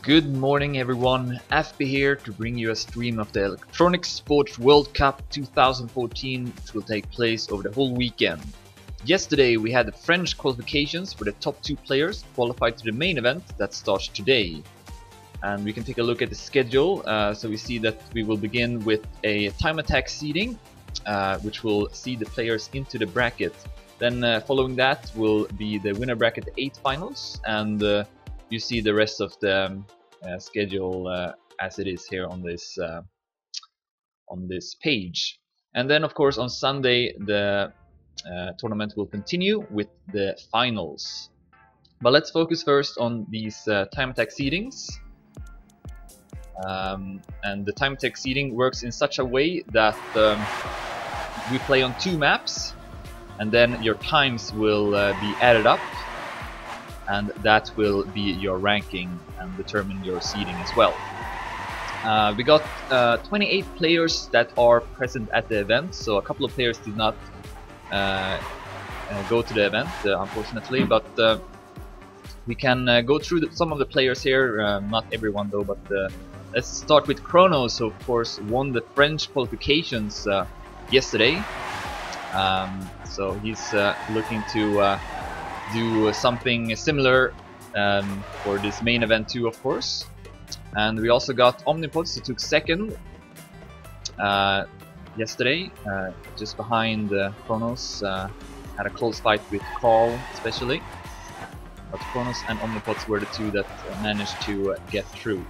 Good morning everyone, FB here to bring you a stream of the Electronic Sports World Cup 2014, which will take place over the whole weekend. Yesterday we had the French qualifications for the top 2 players qualified to the main event that starts today. And we can take a look at the schedule, so we see that we will begin with a time attack seeding, which will seed the players into the bracket. Then following that will be the winner bracket 8 finals, and you see the rest of the schedule as it is here on this page. And then of course on Sunday the tournament will continue with the finals. But let's focus first on these time attack seedings. And the time attack seeding works in such a way that we play on 2 maps, and then your times will be added up, and that will be your ranking and determine your seeding as well. We got 28 players that are present at the event, so a couple of players did not go to the event, unfortunately, but we can go through some of the players here, not everyone though, but let's start with Kronos, who of course won the French qualifications yesterday. So he's looking to do something similar for this main event too, of course. And we also got Omnipods, who took second yesterday, just behind Kronos. Had a close fight with Carl especially, but Kronos and Omnipods were the 2 that managed to get through.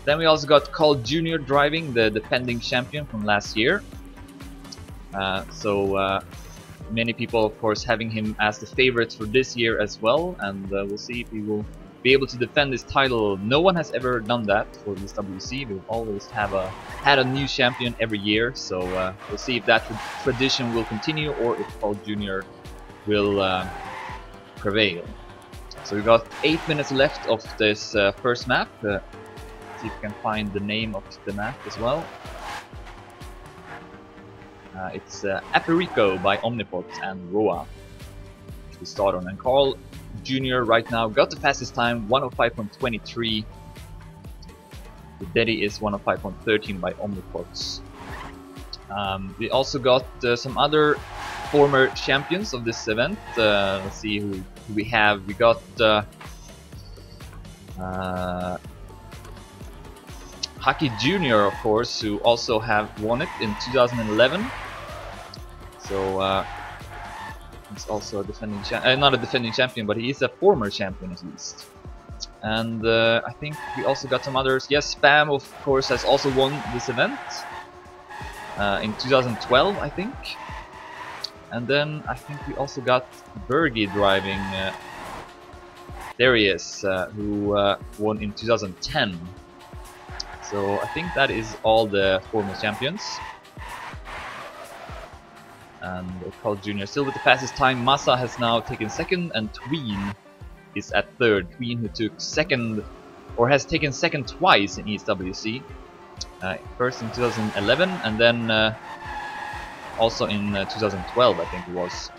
Then we also got Carl Jr. driving, the defending champion from last year. Many people of course having him as the favorite for this year as well, and we'll see if he will be able to defend his title. No one has ever done that for ESWC. We've always had a new champion every year, so we'll see if that tradition will continue or if Carl Jr. will prevail. So we've got 8 minutes left of this first map. See if we can find the name of the map as well. It's Aperico by Omnipods and Roa to start on, and Carl Jr. right now got the fastest time, 105.23. The Daddy is 105.13 by Omnipods. We also got some other former champions of this event. Let's see who we have. We got Haki Jr. of course, who also have won it in 2011. So he's also a defending not a defending champion, but he is a former champion at least. And I think we also got some others. Yes, Spam of course has also won this event in 2012, I think. And then I think we also got Bergie driving. There he is, who won in 2010. So I think that is all the former champions. And Carl Jr. still with the fastest time. Massa has now taken second, and Tween is at third. Tween, who took second, or has taken second twice in ESWC. First in 2011, and then also in 2012, I think it was.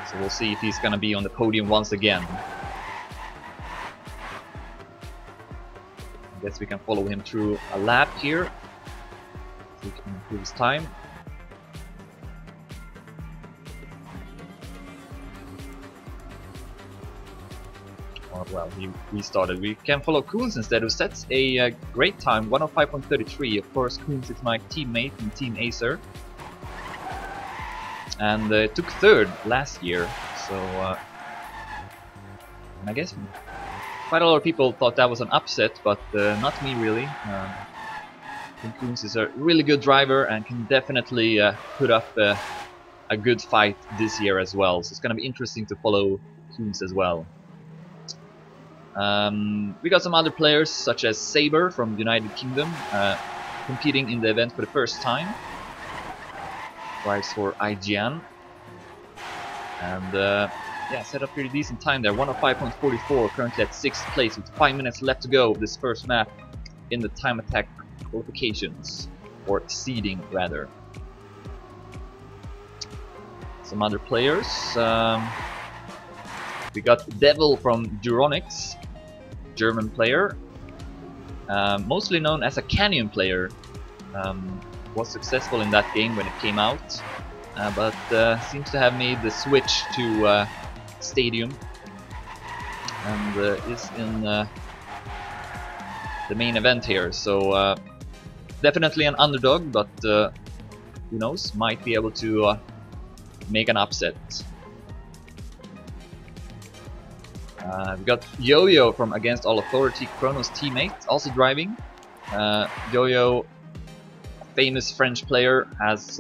So we'll see if he's gonna be on the podium once again. I guess we can follow him through a lap here, so we can improve his time. Oh, well, he restarted. We can follow Koons instead, who sets a great time, 105.33. Of course, Koons is my teammate in Team Acer, and took third last year. So, and I guess quite a lot of people thought that was an upset, but not me really. I think Koons is a really good driver and can definitely put up a good fight this year as well. So it's going to be interesting to follow Koons as well. We got some other players such as Saber from the United Kingdom competing in the event for the first time. Drives for IGN. And yeah, set up pretty decent time there, 105.44, currently at 6th place with 5 minutes left to go of this first map in the time attack qualifications, or seeding rather. Some other players. We got Devil from Duronics, German player, mostly known as a canyon player. Was successful in that game when it came out, but seems to have made the switch to Stadium and is in the main event here. So definitely an underdog, but who knows, might be able to make an upset. We got Yo-Yo from Against All Authority, Chrono's teammate, also driving. Yo-Yo, famous French player, has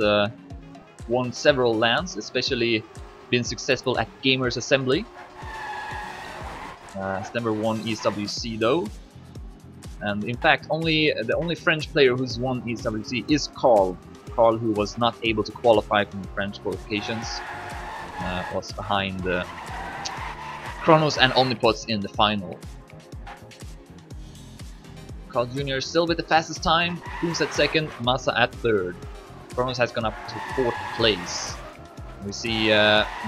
won several LANs, especially been successful at Gamers Assembly. He's never won ESWC though. And in fact, the only French player who's won ESWC is Carl. Carl, who was not able to qualify from the French qualifications, was behind Chronos and Omnipods in the final. Carl Jr. still with the fastest time, Who's at second, Massa at third. Chronos has gone up to 4th place. We see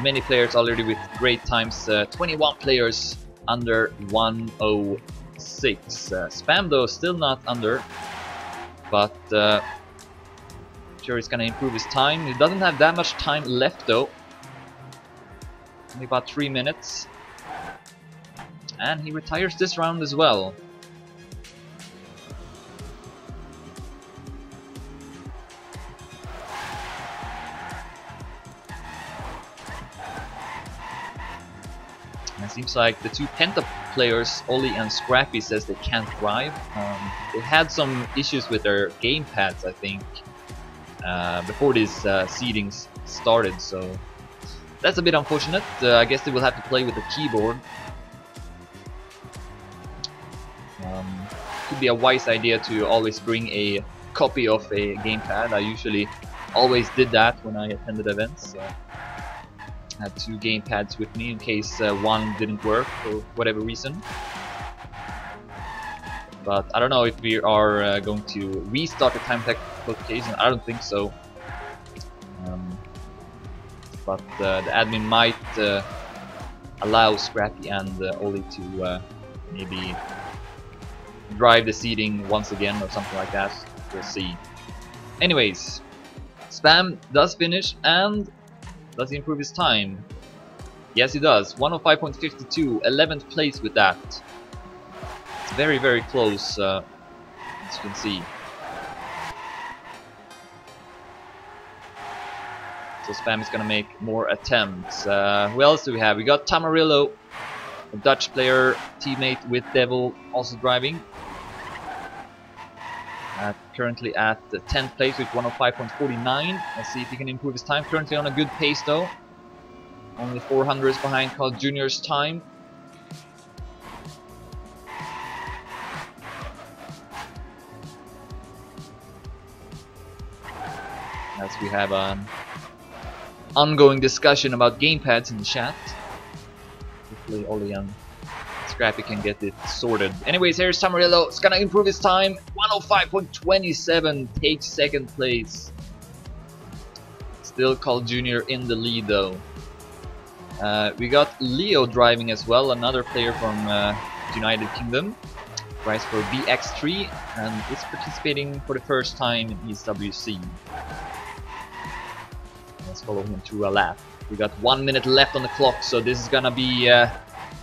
many players already with great times, 21 players under 106. Spam though still not under, but sure he's gonna improve his time. He doesn't have that much time left though, only about 3 minutes, and he retires this round as well. It seems like the two Penta players, Ollie and Scrappy, says they can't drive. They had some issues with their gamepads, I think, before these seedings started, so that's a bit unfortunate. I guess they will have to play with the keyboard. Could be a wise idea to always bring a copy of a gamepad. I usually always did that when I attended events. I had 2 gamepads with me in case one didn't work for whatever reason. But I don't know if we are going to restart the time attack qualification. I don't think so. But the admin might allow Scrappy and Ollie to maybe drive the seeding once again or something like that. We'll see. Anyways, Spam does finish, and does he improve his time? Yes, he does. 105.52, 11th place with that. It's very, very close, as you can see. So Spam is gonna make more attempts. Who else do we have? We got Tamarillo, a Dutch player, teammate with Devil, also driving. Currently at the 10th place with 105.49. Let's see if he can improve his time. Currently on a good pace though. Only 400s behind Carl Jr.'s time. As we have an ongoing discussion about gamepads in the chat. Hopefully Ollie and Scrappy can get it sorted. Anyways, here's Tamarillo. It's gonna improve his time. 105.27, takes 2nd place. Still Carl Jr. in the lead though. We got Leo driving as well, another player from United Kingdom. Drives for BX3 and is participating for the first time in ESWC. Let's follow him through a lap. We got 1 minute left on the clock, so this is gonna be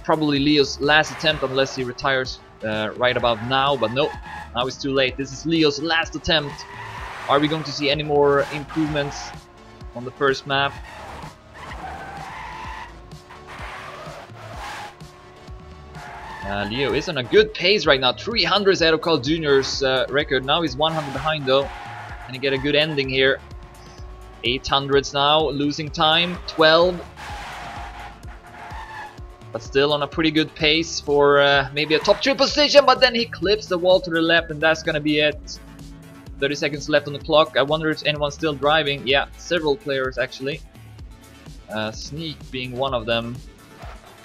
probably Leo's last attempt unless he retires right about now, but no, now it's too late. This is Leo's last attempt. Are we going to see any more improvements on the first map? Leo is on a good pace right now, 300s ahead of Carl Jr.'s record. Now he's 100 behind though. Can he get a good ending here? 800s now, losing time, 12. But still on a pretty good pace for maybe a top 3 position, but then he clips the wall to the left and that's gonna be it. 30 seconds left on the clock. I wonder if anyone's still driving. Yeah, several players actually. Sneak being one of them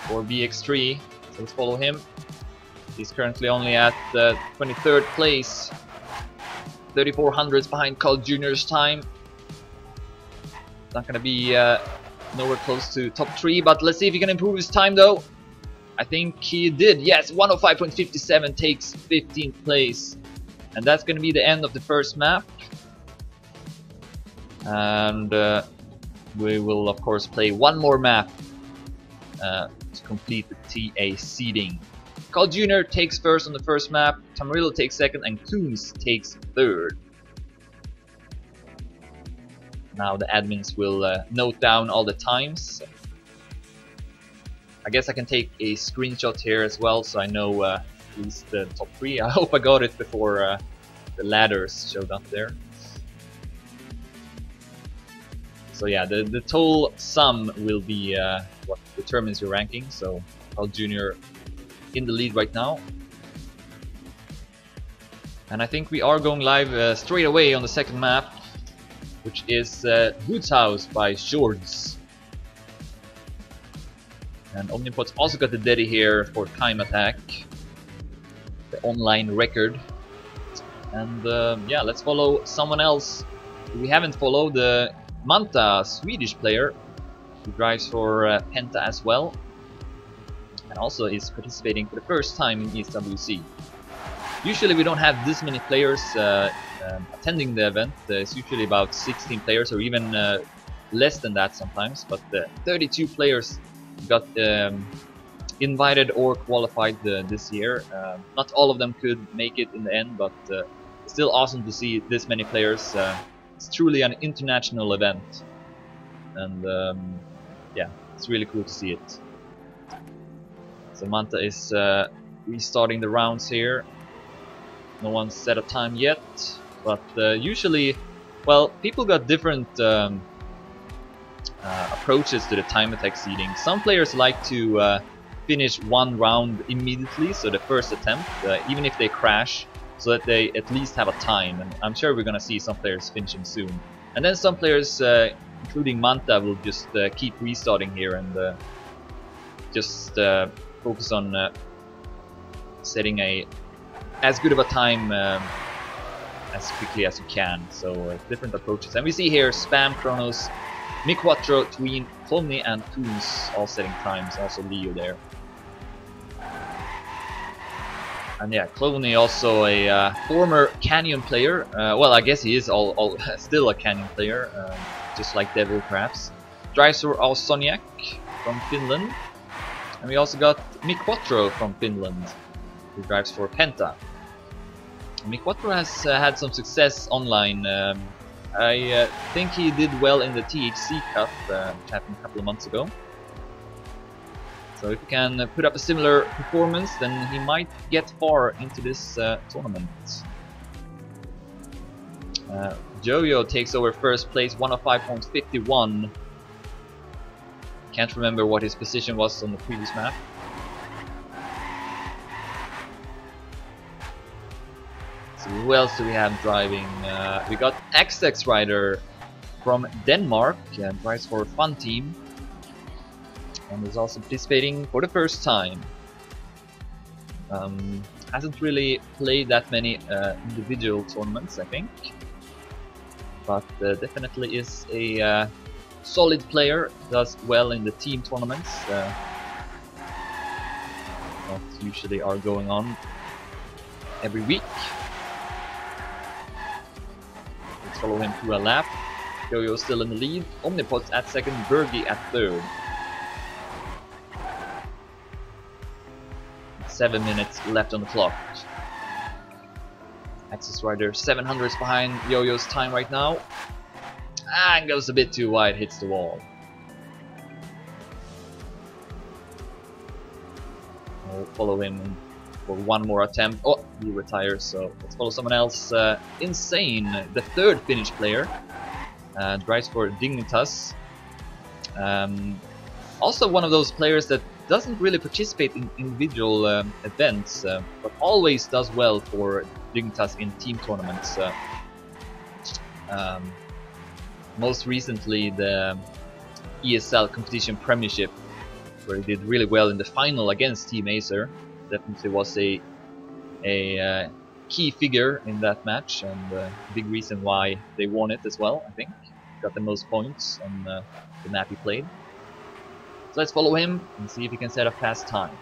for BX3. So let's follow him. He's currently only at 23rd place. 3400s behind Carl Jr.'s time. Not gonna be nowhere close to top 3, but let's see if he can improve his time though. I think he did. Yes, 105.57 takes 15th place. And that's going to be the end of the first map. And we will, of course, play one more map to complete the TA seeding. Carl Jr. takes first on the first map, Tamarillo takes second, and Toons takes third. Now the admins will note down all the times. I guess I can take a screenshot here as well, so I know at least the top 3. I hope I got it before the ladders showed up there. So yeah, the total sum will be what determines your ranking. So Carl Jr. in the lead right now. And I think we are going live straight away on the second map, which is Woods House by Shorts. And Omnipot's also got the Deddy here for time attack, the online record. And yeah, let's follow someone else we haven't followed, Manta, Swedish player, who drives for Penta as well, and also is participating for the first time in ESWC. Usually we don't have this many players attending the event. It's usually about 16 players or even less than that sometimes, but 32 players got invited or qualified this year. Not all of them could make it in the end, but it's still awesome to see this many players. It's truly an international event, and yeah, it's really cool to see it. So Manta is restarting the rounds here. No one's set a time yet, but usually, well, people got different approaches to the time attack seeding. Some players like to finish one round immediately, so the first attempt, even if they crash, so that they at least have a time. And I'm sure we're gonna see some players finishing soon. And then some players, including Manta, will just keep restarting here and just focus on setting as good of a time as quickly as you can. So different approaches. And we see here Spam, Kronos, Mi4, Tween, Clomny, and Toons all setting times. Also Leo there. And yeah, Clomny also a former Canyon player. Well, I guess he is still a Canyon player, just like Devil perhaps. Drives for Soniac from Finland. And we also got Mi4 from Finland, who drives for Penta. Mi4 has had some success online. I think he did well in the THC Cup, which happened a couple of months ago. So if he can put up a similar performance, then he might get far into this tournament. Jojo takes over first place, 105.51. Can't remember what his position was on the previous map. So who else do we have driving? We got XX Rider from Denmark, drives for a fun team, and is also participating for the first time. Hasn't really played that many individual tournaments, I think, but definitely is a solid player. Does well in the team tournaments that usually are going on every week. Let's follow him through a lap. Yo-Yo still in the lead. Omnipot's at second, Bergie at third. 7 minutes left on the clock. Access Rider 700s behind Yo-Yo's time right now. And goes a bit too wide, hits the wall. We'll follow him for one more attempt. Oh, he retires, so let's follow someone else. Insane, the third Finnish player, drives for Dignitas. Also one of those players that doesn't really participate in individual events, but always does well for Dignitas in team tournaments. Most recently the ESL Competition Premiership, where he did really well in the final against Team Acer. Definitely was a key figure in that match, and a big reason why they won it as well, I think. Got the most points on the map he played. So let's follow him and see if he can set a fast time.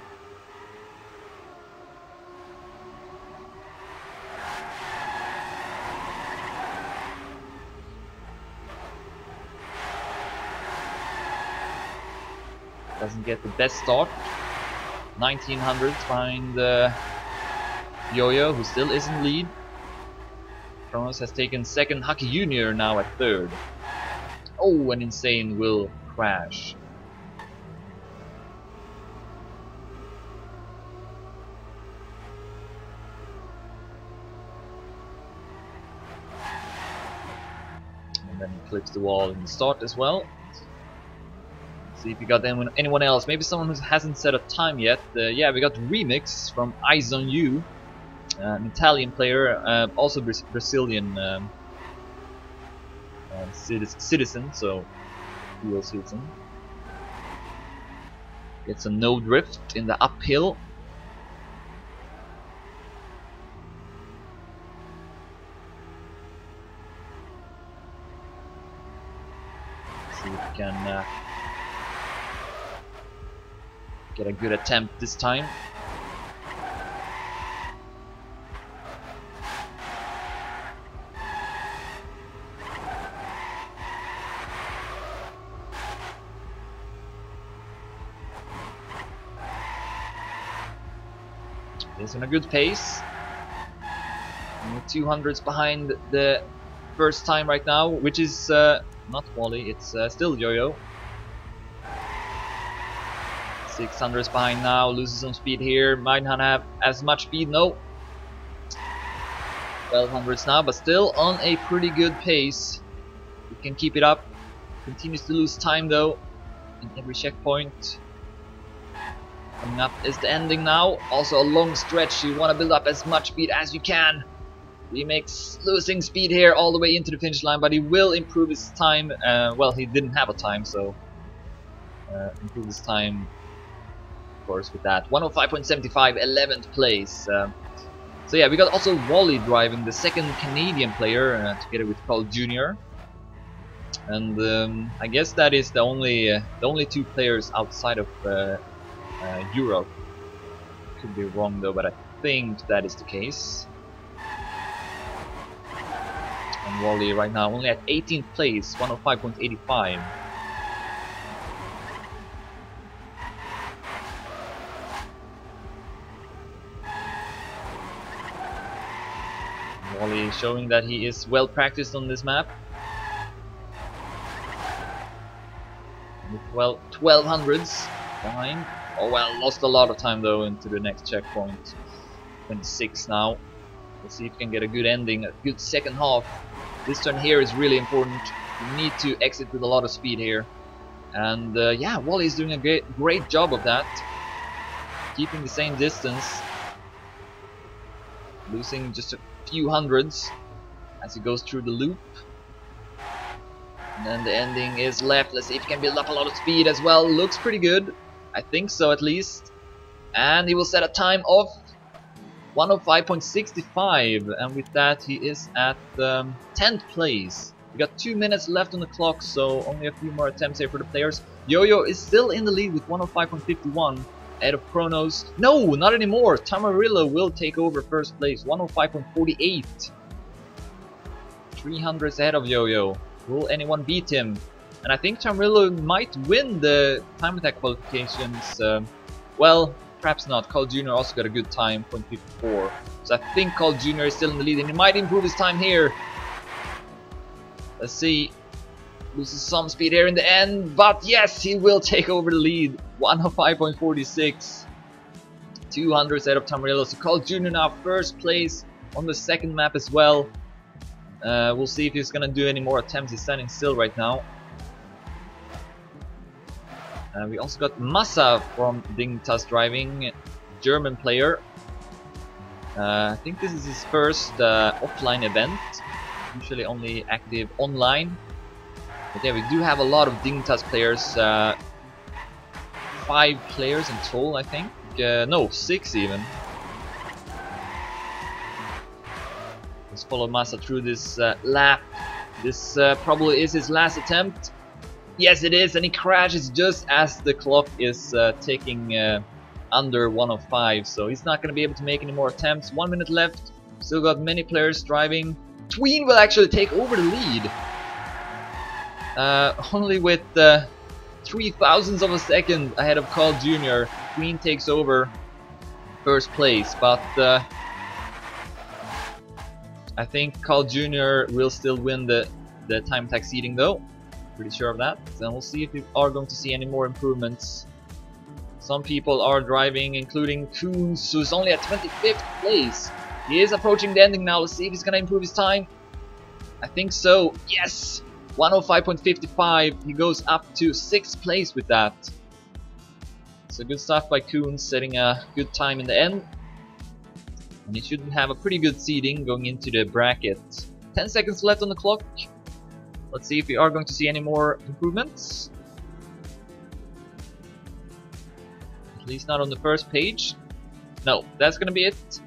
Doesn't get the best start. 1900 behind Yo-Yo, who still is in lead. Kronos has taken second. Haki Junior now at third. Oh, an insane will crash. And then he clips the wall in the start as well. See if we got anyone else. Maybe someone who hasn't set a time yet. Yeah, we got Remix from Eyes on You, an Italian player, also Brazilian citizen, so dual citizen. Gets a no drift in the uphill. See if we can get a good attempt this time. He's on a good pace. Only 200s behind the first time right now, which is not Wally, it's still Yo-Yo. 600s behind now, loses some speed here, might not have as much speed, no. 1200s now, but still on a pretty good pace. He can keep it up, continues to lose time though, in every checkpoint. Coming up is the ending now, also a long stretch, you want to build up as much speed as you can. He makes losing speed here all the way into the finish line, but he will improve his time, well he didn't have a time, so improve his time with that. 105.75, 11th place. So yeah, we got also Wally driving, the second Canadian player, together with Carl Jr. And I guess that is the only two players outside of Europe. Could be wrong though, but I think that is the case. And Wally right now only at 18th place, 105.85. Wally showing that he is well practiced on this map. Well, 1200s behind. Oh well, lost a lot of time though into the next checkpoint. 26 now. Let's see if we can get a good ending, a good second half. This turn here is really important. You need to exit with a lot of speed here. And yeah, Wally is doing a great job of that. Keeping the same distance. Losing just a few hundreds as he goes through the loop. And then the ending is left. Let's see if he can build up a lot of speed as well. Looks pretty good. I think so at least. And he will set a time of 105.65, and with that he is at 10th place. We got 2 minutes left on the clock, so only a few more attempts here for the players. Yo-Yo is still in the lead with 105.51 ahead of Kronos. No, not anymore. Tamarillo will take over first place, 105.48. 300s ahead of Yo-Yo. Will anyone beat him? And I think Tamarillo might win the time attack qualifications. Well, perhaps not. Carl Jr. also got a good time, 0.54. So I think Carl Jr. is still in the lead, and he might improve his time here. Let's see. Loses some speed here in the end, but yes, he will take over the lead. 105.46. 200s ahead of Tamarillo. So Carl Jr. now first place on the second map as well. We'll see if he's gonna do any more attempts. He's standing still right now. We also got Massa from Dignitas driving, German player. I think this is his first offline event, usually only active online. But yeah, we do have a lot of Dignitas players, 5 players in total I think, no, 6 even. Let's follow Massa through this lap. This probably is his last attempt. Yes, it is, and he crashes just as the clock is ticking under 105, so he's not going to be able to make any more attempts. 1 minute left, still got many players driving. Tween will actually take over the lead. Only with 0.003 of a second ahead of Carl Jr. Queen takes over first place, but I think Carl Jr. will still win the time attack seeding though. Pretty sure of that. Then we'll see if we are going to see any more improvements. Some people are driving, including Koons, who's only at 25th place. He is approaching the ending now. Let's see if he's gonna improve his time. I think so. Yes! 105.55. He goes up to 6th place with that. So good stuff by Koons, setting a good time in the end. And he should have a pretty good seeding going into the bracket. 10 seconds left on the clock. Let's see if we are going to see any more improvements. At least not on the first page. No, that's gonna be it.